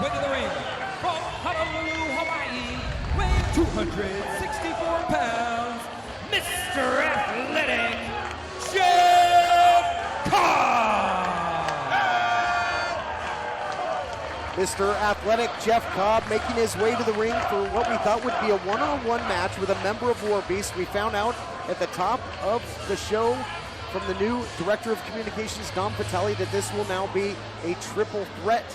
way to the ring from Honolulu, Hawaii, weighing 264 pounds, Mr. Athletic, Jeff Cobb! Mr. Athletic Jeff Cobb making his way to the ring for what we thought would be a one-on-one match with a member of War Beast. We found out at the top of the show from the new Director of Communications, Dom Vitale, that this will now be a triple threat.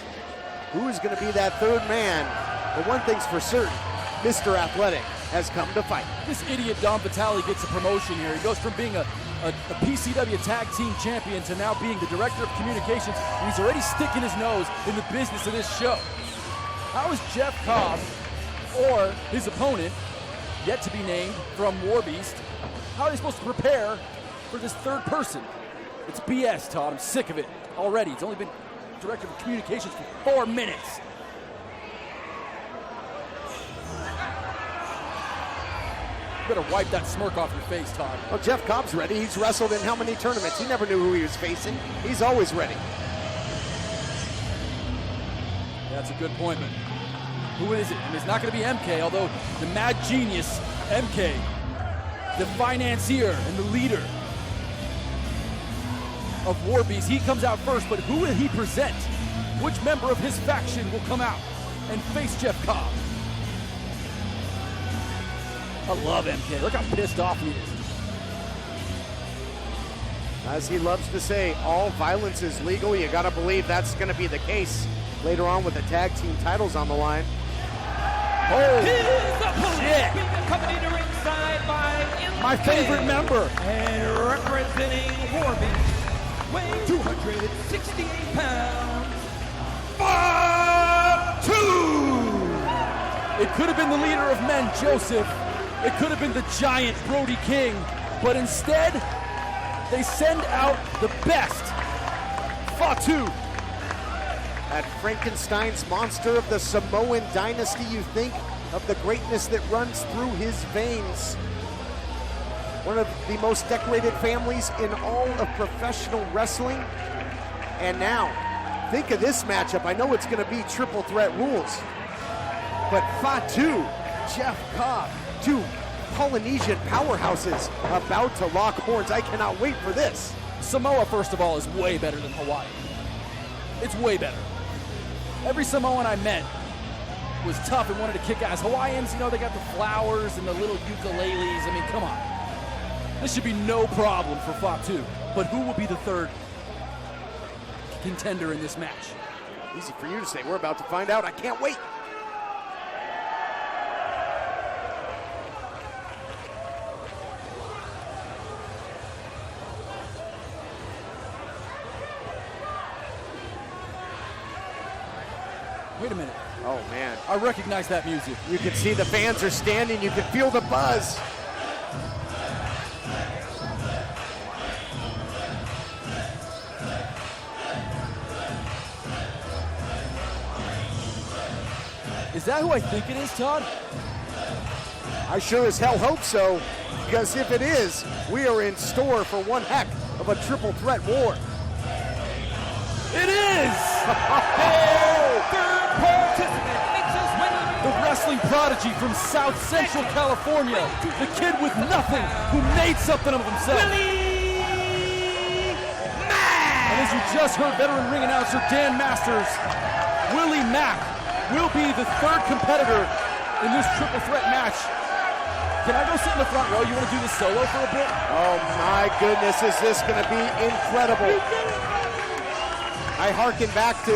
Who is going to be that third man? But one thing's for certain, Mr. Athletic has come to fight. This idiot Dom Vitale gets a promotion here. He goes from being a PCW Tag Team Champion to now being the Director of Communications, and he's already sticking his nose in the business of this show. How is Jeff Cobb, or his opponent, yet to be named from War Beast, how are they supposed to prepare for this third person? It's BS, Todd. I'm sick of it already. It's only been Director of Communications for 4 minutes. You better wipe that smirk off your face, Todd. Well, Jeff Cobb's ready. He's wrestled in how many tournaments? He never knew who he was facing. He's always ready. That's a good point, but who is it? I mean, it's not going to be MK, although the mad genius, MK, the financier and the leader of War Beast, he comes out first, but who will he present? Which member of his faction will come out and face Jeff Cobb? I love MK. Look how pissed off he is. As he loves to say, all violence is legal. You got to believe that's going to be the case later on with the tag team titles on the line. Oh, shit! Coming to ringside by my favorite member. And representing War Beast, weighing 268 pounds, Fatu! It could have been the leader of men, Joseph. It could have been the giant Brody King, but instead, they send out the best, Fatu. That Frankenstein's monster of the Samoan dynasty, you think of the greatness that runs through his veins. One of the most decorated families in all of professional wrestling. And now, think of this matchup. I know it's going to be triple threat rules, but Fatu, Jeff Cobb, two Polynesian powerhouses about to lock horns. I cannot wait for this. Samoa, first of all, is way better than Hawaii. It's way better. Every Samoan I met was tough and wanted to kick ass. Hawaiians, you know, they got the flowers and the little ukuleles. I mean, come on. This should be no problem for Fatu. But who will be the third contender in this match? Easy for you to say. We're about to find out. I can't wait. Wait a minute. Oh, man. I recognize that music. You can see the fans are standing. You can feel the buzz. Is that who I think it is, Todd? I sure as hell hope so, because if it is, we are in store for one heck of a triple threat war. It is! Third participant makes his way. The wrestling prodigy from South Central California, the kid with nothing who made something of himself. Willie Mack! And as you just heard veteran ring announcer Dan Masters, Willie Mack will be the third competitor in this triple threat match. Can I go sit in the front row? You want to do this solo for a bit? Oh my goodness, is this going to be incredible. I hearken back to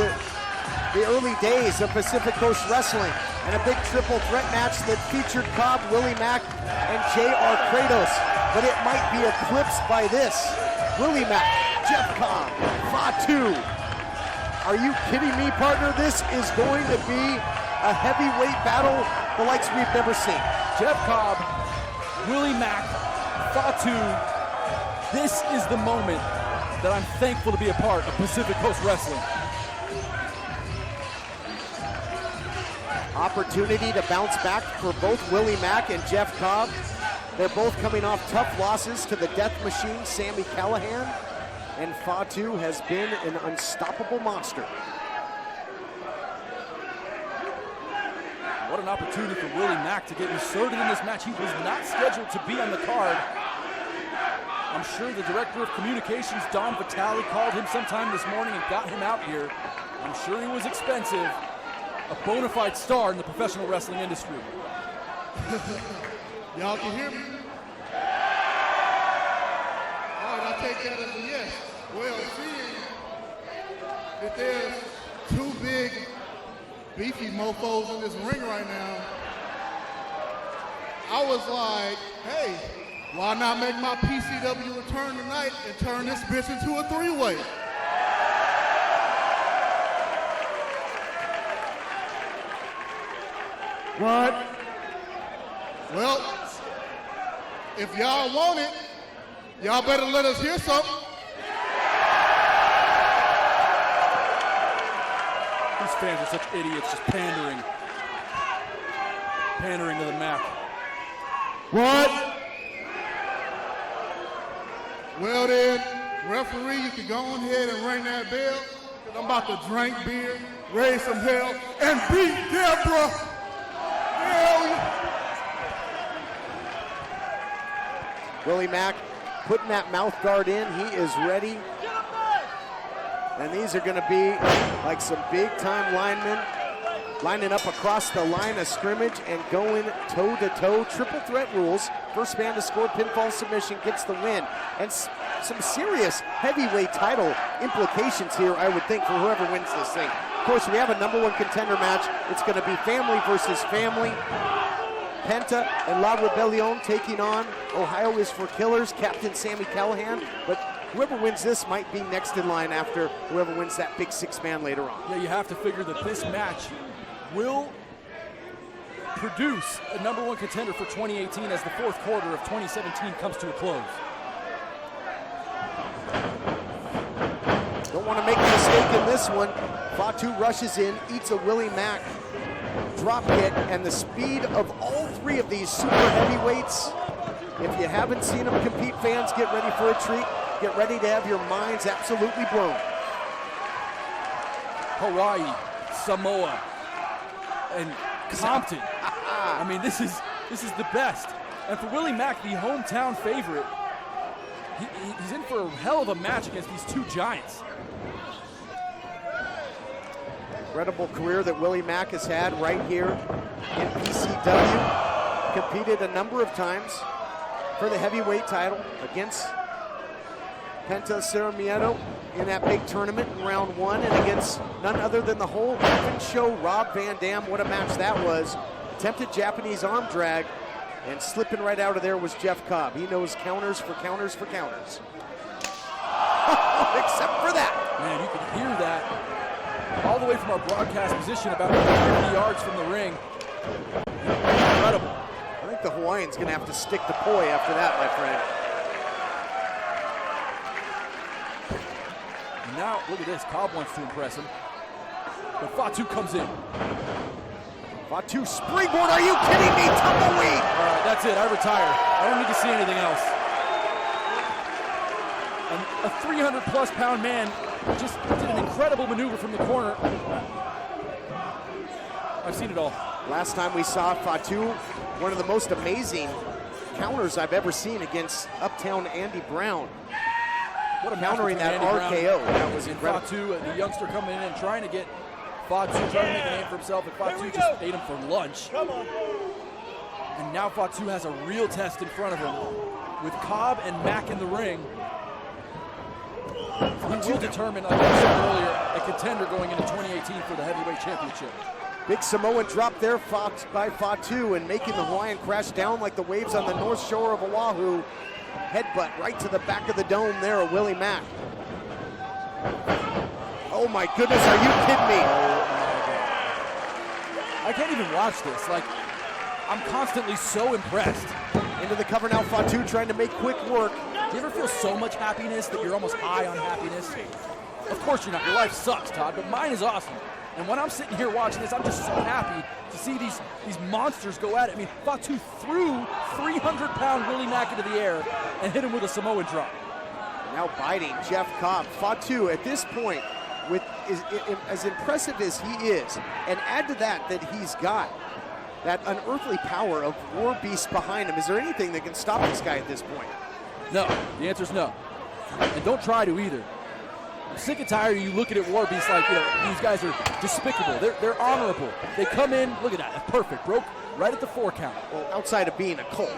the early days of Pacific Coast Wrestling and a big triple threat match that featured Cobb, Willie Mack, and J.R. Kratos. But it might be eclipsed by this. Willie Mack, Jeff Cobb, Fatu. Are you kidding me, partner? This is going to be a heavyweight battle the likes we've never seen. Jeff Cobb, Willie Mack, Fatu. This is the moment that I'm thankful to be a part of Pacific Coast Wrestling. Opportunity to bounce back for both Willie Mack and Jeff Cobb. They're both coming off tough losses to the Death Machine, Sami Callihan. And Fatu has been an unstoppable monster. What an opportunity for Willie Mack to get inserted in this match. He was not scheduled to be on the card. I'm sure the director of communications, Don Vitale, called him sometime this morning and got him out here. I'm sure he was expensive. A bona fide star in the professional wrestling industry. Y'all can hear me? All right, I'll take that as a yes. Well, seeing that there's two big, beefy mofos in this ring right now, I was like, hey, why not make my PCW return tonight and turn this bitch into a three-way? What? Well, if y'all want it, y'all better let us hear something. These fans are such idiots, just pandering. Pandering to the Mac. What? Well then, referee, you can go on ahead and ring that bell, because I'm about to drink beer, raise some hell, and beat Deborah. Hell yeah. Willie Mack putting that mouth guard in. He is ready. And these are going to be like some big-time linemen lining up across the line of scrimmage and going toe-to-toe. Triple threat rules. First man to score pinfall submission gets the win. And some serious heavyweight title implications here, I would think, for whoever wins this thing. Of course, we have a #1 contender match. It's going to be family versus family. Penta and La Rebellion taking on Ohio is for Killers, Captain Sammy Callahan. But whoever wins this might be next in line after whoever wins that big six-man later on. Yeah, you have to figure that this match will produce a #1 contender for 2018 as the fourth quarter of 2017 comes to a close. Don't want to make a mistake in this one. Fatu rushes in, eats a Willie Mack drop kick, and the speed of all three of these super heavyweights. If you haven't seen them compete, fans, get ready for a treat. Get ready to have your minds absolutely blown. Hawaii, Samoa, and Compton. I mean, this is the best. And for Willie Mack, the hometown favorite, he's in for a hell of a match against these two giants. Incredible career that Willie Mack has had right here in PCW. Competed a number of times for the heavyweight title against Penta Ceramiento in that big tournament in round 1, and against none other than the whole Heaven Show, Rob Van Dam. What a match that was. Attempted Japanese arm drag, and slipping right out of there was Jeff Cobb. He knows counters for counters for counters. Except for that. Man, you can hear that all the way from our broadcast position about 50 yards from the ring. Incredible. I think the Hawaiian's gonna have to stick to poi after that, my friend. Now, look at this. Cobb wants to impress him. But Fatu comes in. Fatu springboard, are you kidding me? Tumbleweed! All right, that's it. I retire. I don't need to see anything else. And a 300-plus pound man just did an incredible maneuver from the corner. I've seen it all. Last time we saw Fatu, one of the most amazing counters I've ever seen against Uptown Andy Brown. What a countering that Andy RKO. Brown. That was incredible. Fatu, the youngster coming in and trying to get Fatu, trying to make a name for himself, and Fatu just ate him for lunch. And now Fatu has a real test in front of him. With Cobb and Mack in the ring, he will determine, like I said earlier, a contender going into 2018 for the heavyweight championship. Big Samoan drop there by Fatu, and making the Hawaiian crash down like the waves on the north shore of Oahu. Headbutt right to the back of the dome there of Willie Mack. Oh my goodness, are you kidding me? I can't even watch this. Like, I'm constantly so impressed. Into the cover now, Fatu trying to make quick work. Do you ever feel so much happiness that you're almost high on happiness? Of course you're not. Your life sucks, Todd, but mine is awesome. And when I'm sitting here watching this, I'm just so happy to see these monsters go at it. I mean, Fatu threw 300-pound Willie Mack into the air and hit him with a Samoan drop. Now biting Jeff Cobb. Fatu at this point, with as impressive as he is, and add to that he's got that unearthly power of War Beast behind him. Is there anything that can stop this guy at this point? No, the answer is no. And don't try to either. I'm sick and tired of you looking at War Beast like, these guys are despicable. They're honorable. They come in, look at that, that's perfect. Broke right at the 4 count. Well, outside of being a cult.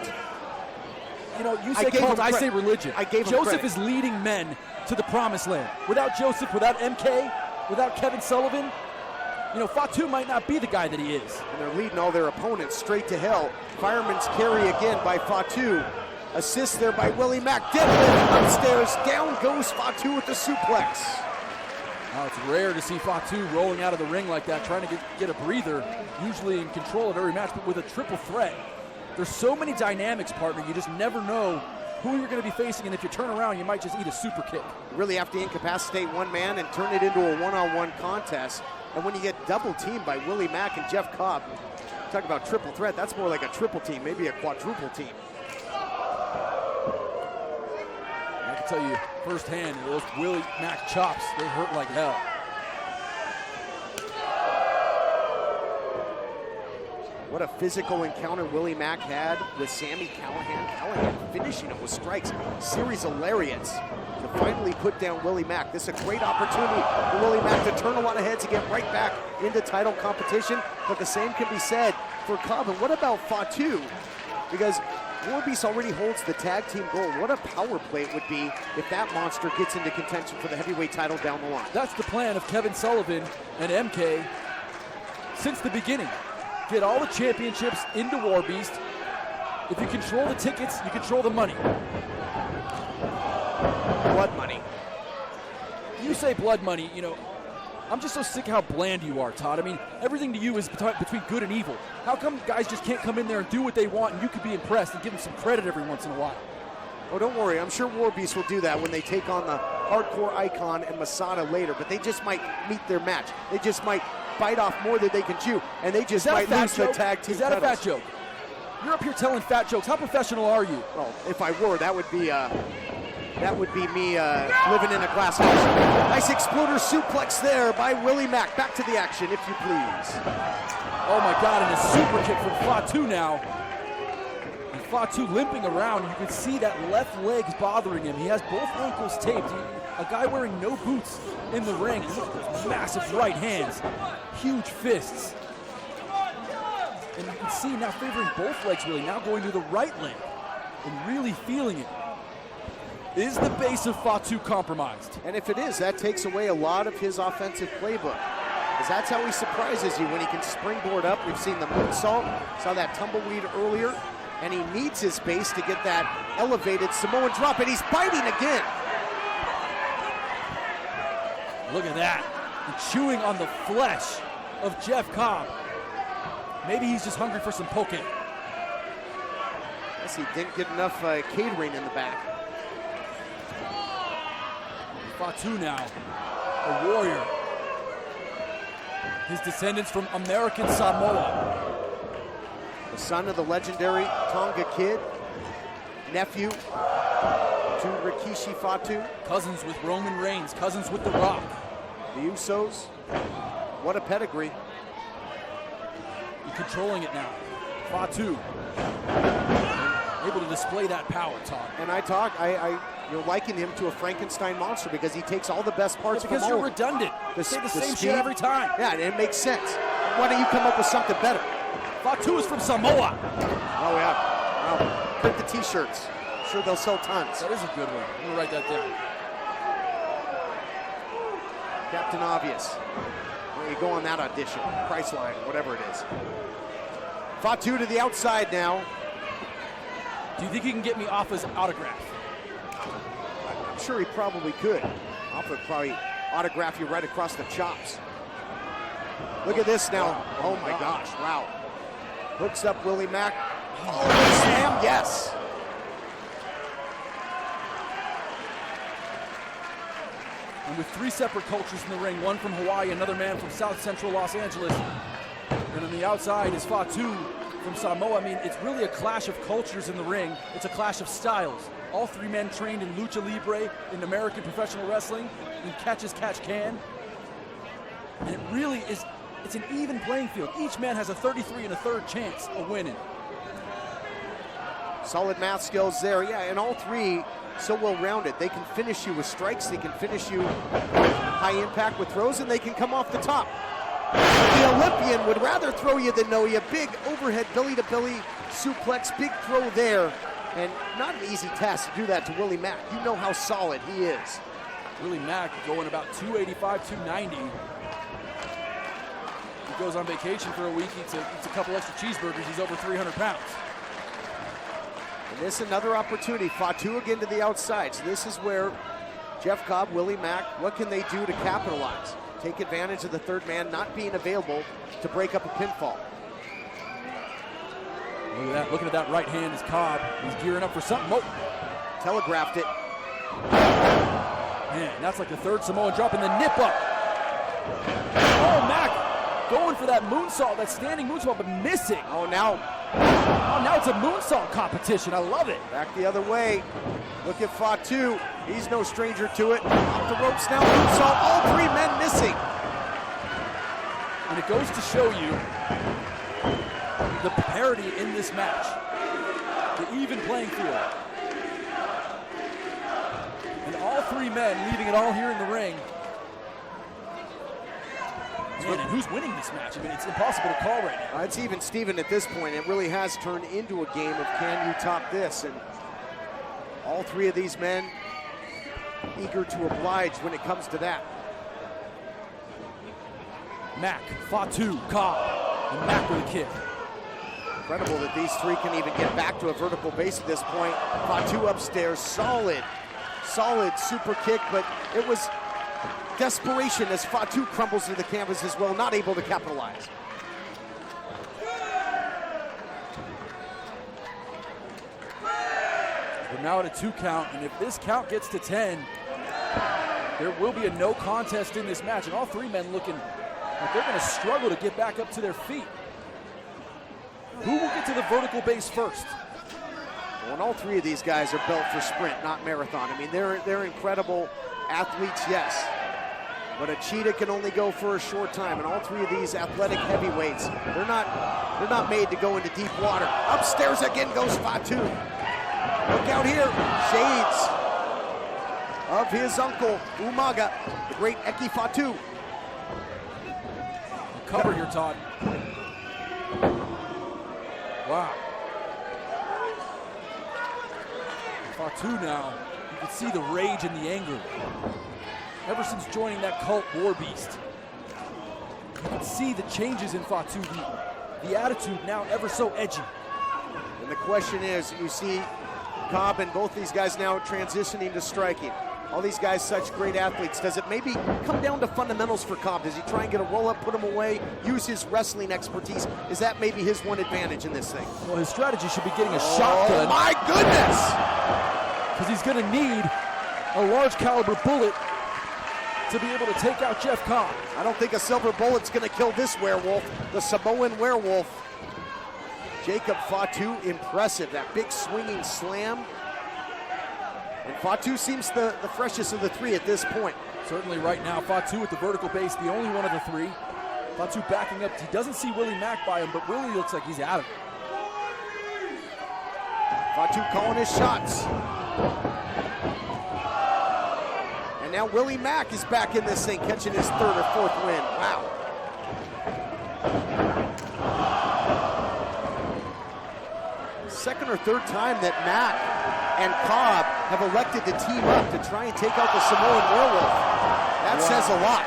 You say cult, I say religion. I gave him Joseph credit. is leading men to the promised land. Without Joseph, without MK, without Kevin Sullivan, Fatu might not be the guy that he is. And they're leading all their opponents straight to hell. Fireman's carry again by Fatu. Assist there by Willie Mack. Deadlift upstairs. Down goes Fatu with the suplex. Now it's rare to see Fatu rolling out of the ring like that, trying to get a breather, usually in control of every match, but with a triple threat. There's so many dynamics, partner, you just never know who you're going to be facing, and if you turn around, you might just eat a super kick. You really have to incapacitate one man and turn it into a one-on-one contest. And when you get double teamed by Willie Mack and Jeff Cobb, talk about triple threat, that's more like a triple team, maybe a quadruple team. I can tell you firsthand, those Willie Mack chops, they hurt like hell. What a physical encounter Willie Mack had with Sami Callihan. Callihan finishing him with strikes. Series of lariats to finally put down Willie Mack. This is a great opportunity for Willie Mack to turn a lot of heads and get right back into title competition. But the same can be said for Cobb. And what about Fatu? Because War Beast already holds the tag team gold. What a power play it would be if that monster gets into contention for the heavyweight title down the line. That's the plan of Kevin Sullivan and MK since the beginning. Get all the championships into War Beast. If you control the tickets, you control the money. Blood money. You say blood money, I'm just so sick of how bland you are, Todd. I mean, everything to you is between good and evil. How come guys just can't come in there and do what they want and you could be impressed and give them some credit every once in a while? Oh, don't worry. I'm sure War Beast will do that when they take on the Hardcore Icon and Masada later, but they just might meet their match. They just might bite off more than they can chew, and they just might lose the tag team. Is that titles. a fat joke? You're up here telling fat jokes. How professional are you? Well, if I were, that would be me living in a glass house. Nice exploder suplex there by Willie Mack. Back to the action, if you please. Oh my God, and a super kick from Fatu now. And Fatu limping around. You can see that left leg's bothering him. He has both ankles taped. A guy wearing no boots in the ring. And look at those massive right hands. Huge fists. And you can see now favoring both legs really, now going to the right leg and really feeling it. Is the base of Fatu compromised? And if it is, that takes away a lot of his offensive playbook. Because that's how he surprises you, when he can springboard up. We've seen the moonsault, saw that tumbleweed earlier, and he needs his base to get that elevated Samoan drop, and he's biting again. Look at that, and chewing on the flesh of Jeff Cobb. Maybe he's just hungry for some poke. Guess he didn't get enough catering in the back. Fatu now, a warrior. His descendants from American Samoa. The son of the legendary Tonga Kid, nephew to Rikishi Fatu. Cousins with Roman Reigns, cousins with The Rock. The Usos, what a pedigree. He's controlling it now. Fatu, able to display that power, Todd. And you're liking him to a Frankenstein monster because he takes all the best parts because from you're all. redundant. You say the same speed. shit every time. Yeah, and it makes sense. Why don't you come up with something better? Fatu is from Samoa. Oh yeah, wow. Print the t-shirts. I'm sure they'll sell tons. That is a good one. I'm gonna write that down. Captain Obvious. Where you go on that audition, Priceline, whatever it is. Fatu to the outside now. Do you think he can get me off his autograph? I'm sure he probably could. Alpha would probably autograph you right across the chops. Look at this now. Oh my gosh, wow. Hooks up Willie Mack. Oh, slam, yes. And with 3 separate cultures in the ring, one from Hawaii, another man from South Central Los Angeles, and on the outside is Fatu from Samoa. I mean, it's really a clash of cultures in the ring. It's a clash of styles. All 3 men trained in lucha libre, in American professional wrestling, in catch as catch can. And it really is it's an even playing field. Each man has a 33 1/3 chance of winning. Solid math skills there, yeah, and all three so well-rounded. They can finish you with strikes, they can finish you high impact with throws, and they can come off the top. The Olympian would rather throw you than know you. Big overhead belly-to-belly suplex, big throw there, and not an easy task to do that to Willie Mack. You know how solid he is. Willie Mack going about 285, 290. He goes on vacation for a week, eats a couple extra cheeseburgers, he's over 300 pounds. And this is another opportunity. Fatu again to the outside. So this is where Jeff Cobb, Willie Mack, what can they do to capitalize? Take advantage of the third man not being available to break up a pinfall. Look at that, looking at that right hand is Cobb. He's gearing up for something. Oh. Telegraphed it. Man, that's like the third Samoan drop and the nip up. Oh, Mack going for that moonsault, that standing moonsault, but missing. Oh, now it's a moonsault competition. I love it. Back the other way. Look at Fatu. He's no stranger to it. Off the ropes now. Moonsault. All three men missing. And it goes to show you the parity in this match. The even playing field. And all three men leaving it all here in the ring. Man, and who's winning this match? I mean, it's impossible to call right now. It's even Steven at this point. It really has turned into a game of can you top this? And all three of these men eager to oblige when it comes to that. Mack, Fatu, Cobb, and Mack with a kick. Incredible that these three can even get back to a vertical base at this point. Fatu upstairs, solid super kick, but it was desperation as Fatu crumbles to the canvas as well, not able to capitalize. We're now at a 2 count, and if this count gets to 10, there will be a no contest in this match, and all three men looking like they're going to struggle to get back up to their feet. Who will get to the vertical base first? Well, and all three of these guys are built for sprint, not marathon. I mean, they're incredible athletes, yes. But a cheetah can only go for a short time, and all three of these athletic heavyweights, they're not made to go into deep water. Upstairs again goes Fatu. Look out here, shades of his uncle, Umaga, the great Eki Fatu. Cover here, Todd. Wow. Fatu now, you can see the rage and the anger. Ever since joining that cult war beast, you can see the changes in Fatu, the attitude now ever so edgy. And the question is, you see Cobb and both these guys now transitioning to striking. All these guys such great athletes. Does it maybe come down to fundamentals for Cobb? Does he try and get a roll up, put him away, use his wrestling expertise? Is that maybe his one advantage in this thing? Well, his strategy should be getting a shotgun. Oh my goodness! Because he's gonna need a large caliber bullet to be able to take out Jeff Cobb. I don't think a silver bullet's gonna kill this werewolf, the Samoan werewolf. Jacob Fatu, impressive. That big swinging slam. And Fatu seems the freshest of the three at this point. Certainly right now, Fatu at the vertical base, the only one of the three. Fatu backing up. He doesn't see Willie Mack by him, but Willie looks like he's out of it. Fatu calling his shots. And now Willie Mack is back in this thing, catching his third or fourth win. Wow. Second or third time that Mack and Cobb have elected to team up to try and take out the Samoan werewolf. That says a lot.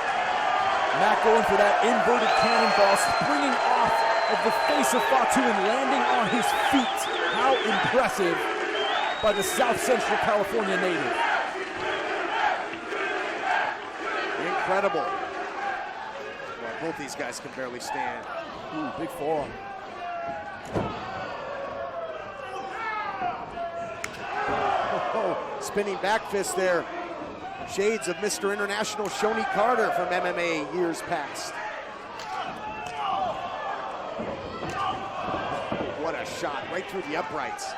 Mack going for that inverted cannonball, springing off of the face of Fatu and landing on his feet. How impressive by the South Central California native. Incredible. Well, both these guys can barely stand. Ooh, big forearm. Oh, spinning back fist there. Shades of Mr. International Shoney Carter from MMA years past. What a shot, right through the uprights.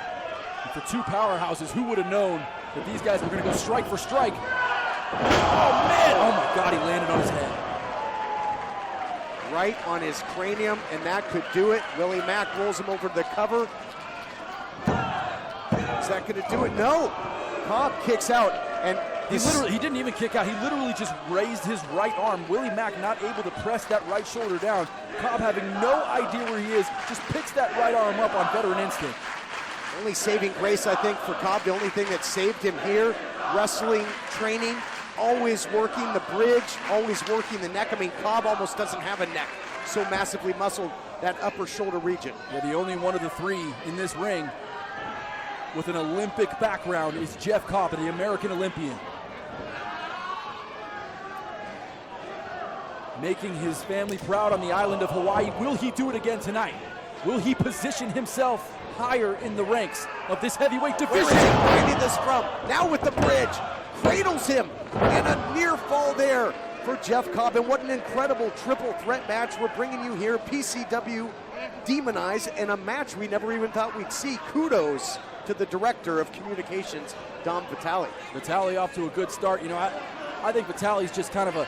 And for two powerhouses, who would have known that these guys were going to go strike for strike? Oh, man! Oh, my God, he landed on his head. right on his cranium, and that could do it. Willie Mack rolls him over the cover. Is that gonna do it? No. Cobb kicks out, and he didn't even kick out. He literally just raised his right arm. Willie Mack not able to press that right shoulder down. Cobb having no idea where he is, just picks that right arm up on veteran instinct. Only saving grace, I think, for Cobb. The only thing that saved him here, wrestling training, always working the bridge, always working the neck. I mean, Cobb almost doesn't have a neck, so massively muscled that upper shoulder region. Yeah, the only one of the three in this ring with an Olympic background is Jeff Cobb, the American Olympian. Making his family proud on the island of Hawaii. Will he do it again tonight? Will he position himself higher in the ranks of this heavyweight division? Finding the scrum, now with the bridge, cradles him, and a near fall there for Jeff Cobb. And what an incredible triple threat match we're bringing you here. PCW demonized, and a match we never even thought we'd see. Kudos to the director of communications, Dom Vitale. Vitale off to a good start. You know, I think Vitale's just kind of a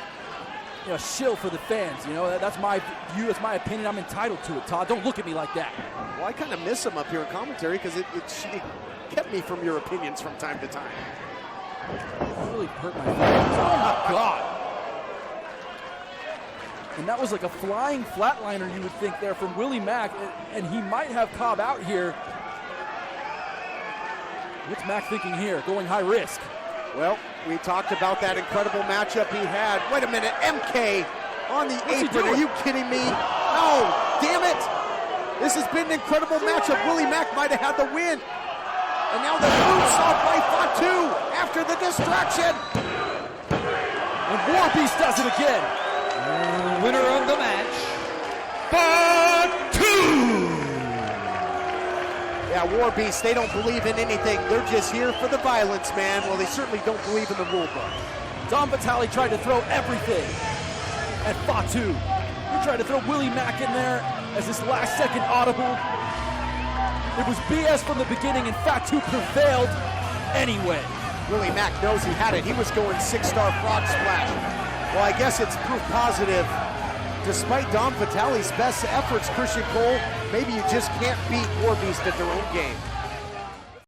shill for the fans. You know, that's my view, that's my opinion. I'm entitled to it, Todd. Don't look at me like that. Well, I kind of miss him up here in commentary because it kept me from your opinions from time to time. It really hurt my feelings. Oh my God. And that was like a flying flatliner, you would think, there from Willie Mack, and he might have Cobb out here. What's Mack thinking here? Going high risk. Well, we talked about that incredible matchup he had. Wait a minute, MK on the apron. Are you kidding me? No, damn it. This has been an incredible matchup. Willie Mack might have had the win. And now the moonsault by Fatu after the distraction. And War Beast does it again. Winner of the match, Fatu! Yeah, War Beast, they don't believe in anything. They're just here for the violence, man. Well, they certainly don't believe in the rule book. Dom Vitale tried to throw everything at Fatu. He tried to throw Willie Mack in there as this last second audible. It was BS from the beginning, and Fatu prevailed anyway. Willie Mack knows he had it. He was going 6-star frog splash. Well, I guess it's proof positive. Despite Dom Vitale's best efforts, Christian Cole, maybe you just can't beat War Beast at their own game.